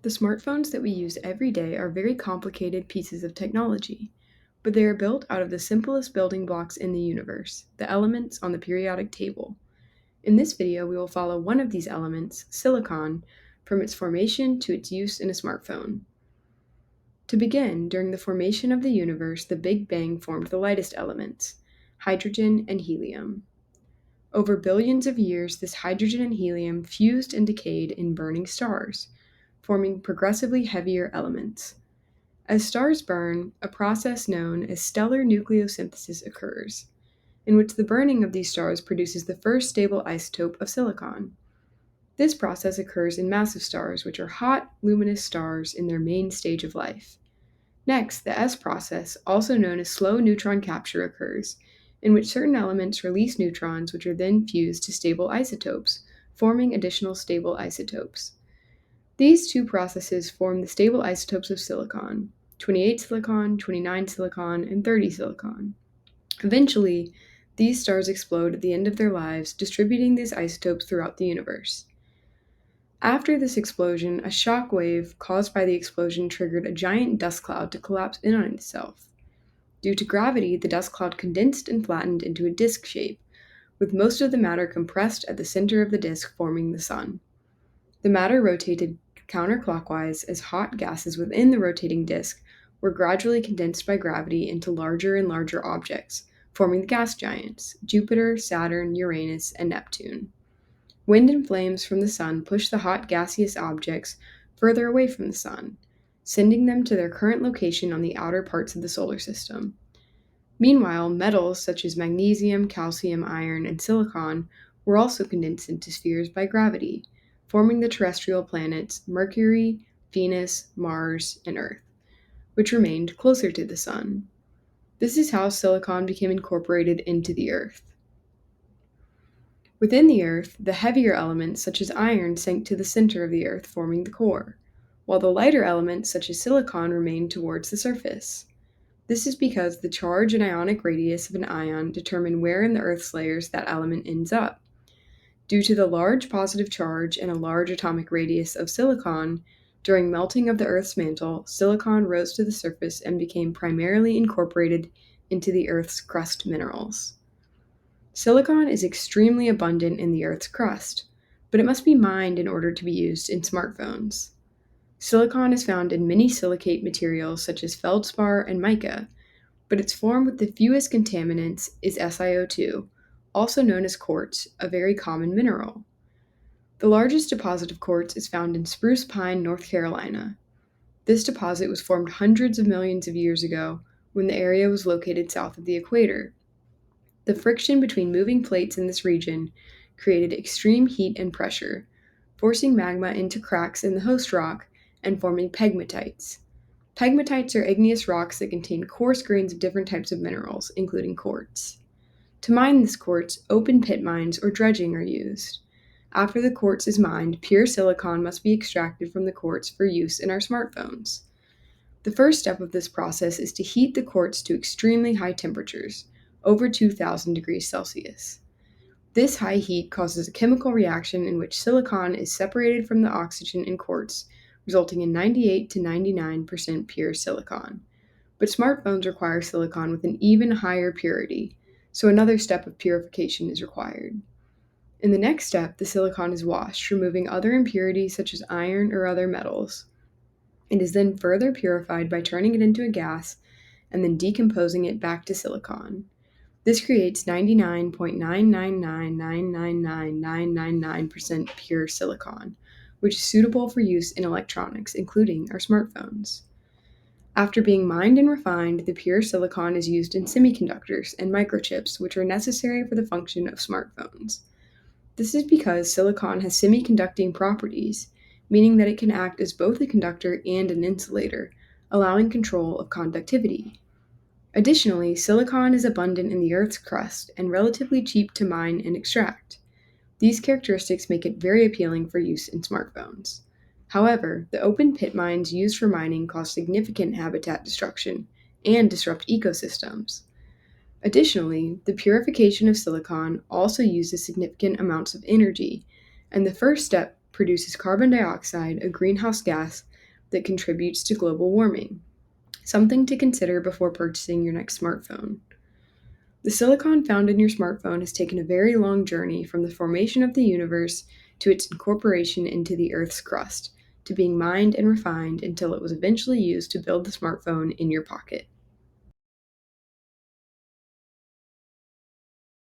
The smartphones that we use every day are very complicated pieces of technology, but they are built out of the simplest building blocks in the universe, the elements on the periodic table. In this video, we will follow one of these elements, silicon, from its formation to its use in a smartphone. To begin, during the formation of the universe, the Big Bang formed the lightest elements, hydrogen and helium. Over billions of years, this hydrogen and helium fused and decayed in burning stars, forming progressively heavier elements. As stars burn, a process known as stellar nucleosynthesis occurs, in which the burning of these stars produces the first stable isotope of silicon. This process occurs in massive stars, which are hot, luminous stars in their main stage of life. Next, the S process, also known as slow neutron capture, occurs, in which certain elements release neutrons which are then fused to stable isotopes, forming additional stable isotopes. These two processes form the stable isotopes of silicon, 28 silicon, 29 silicon, and 30 silicon. Eventually, these stars explode at the end of their lives, distributing these isotopes throughout the universe. After this explosion, a shock wave caused by the explosion triggered a giant dust cloud to collapse in on itself. Due to gravity, the dust cloud condensed and flattened into a disk shape, with most of the matter compressed at the center of the disk, forming the sun. The matter rotated counterclockwise as hot gases within the rotating disk were gradually condensed by gravity into larger and larger objects, forming the gas giants, Jupiter, Saturn, Uranus, and Neptune. Wind and flames from the sun push the hot gaseous objects further away from the sun, sending them to their current location on the outer parts of the solar system. Meanwhile, metals such as magnesium, calcium, iron, and silicon were also condensed into spheres by gravity, forming the terrestrial planets Mercury, Venus, Mars, and Earth, which remained closer to the sun. This is how silicon became incorporated into the Earth. Within the Earth, the heavier elements such as iron sank to the center of the Earth, forming the core, while the lighter elements such as silicon remained towards the surface. This is because the charge and ionic radius of an ion determine where in the Earth's layers that element ends up. Due to the large positive charge and a large atomic radius of silicon, during melting of the Earth's mantle, silicon rose to the surface and became primarily incorporated into the Earth's crust minerals. Silicon is extremely abundant in the Earth's crust, but it must be mined in order to be used in smartphones. Silicon is found in many silicate materials such as feldspar and mica, but its form with the fewest contaminants is SiO2, also known as quartz, a very common mineral. The largest deposit of quartz is found in Spruce Pine, North Carolina. This deposit was formed hundreds of millions of years ago when the area was located south of the equator. The friction between moving plates in this region created extreme heat and pressure, forcing magma into cracks in the host rock and forming pegmatites. Pegmatites are igneous rocks that contain coarse grains of different types of minerals, including quartz. To mine this quartz, open pit mines or dredging are used. After the quartz is mined, pure silicon must be extracted from the quartz for use in our smartphones. The first step of this process is to heat the quartz to extremely high temperatures, over 2000 degrees Celsius. This high heat causes a chemical reaction in which silicon is separated from the oxygen in quartz, resulting in 98 to 99% pure silicon. But smartphones require silicon with an even higher purity, so another step of purification is required. In the next step, the silicon is washed, removing other impurities such as iron or other metals. It is then further purified by turning it into a gas and then decomposing it back to silicon. This creates 99.999999999% pure silicon, which is suitable for use in electronics, including our smartphones. After being mined and refined, the pure silicon is used in semiconductors and microchips, which are necessary for the function of smartphones. This is because silicon has semiconducting properties, meaning that it can act as both a conductor and an insulator, allowing control of conductivity. Additionally, silicon is abundant in the Earth's crust and relatively cheap to mine and extract. These characteristics make it very appealing for use in smartphones. However, the open pit mines used for mining cause significant habitat destruction and disrupt ecosystems. Additionally, the purification of silicon also uses significant amounts of energy, and the first step produces carbon dioxide, a greenhouse gas that contributes to global warming. Something to consider before purchasing your next smartphone. The silicon found in your smartphone has taken a very long journey from the formation of the universe to its incorporation into the Earth's crust, to being mined and refined until it was eventually used to build the smartphone in your pocket.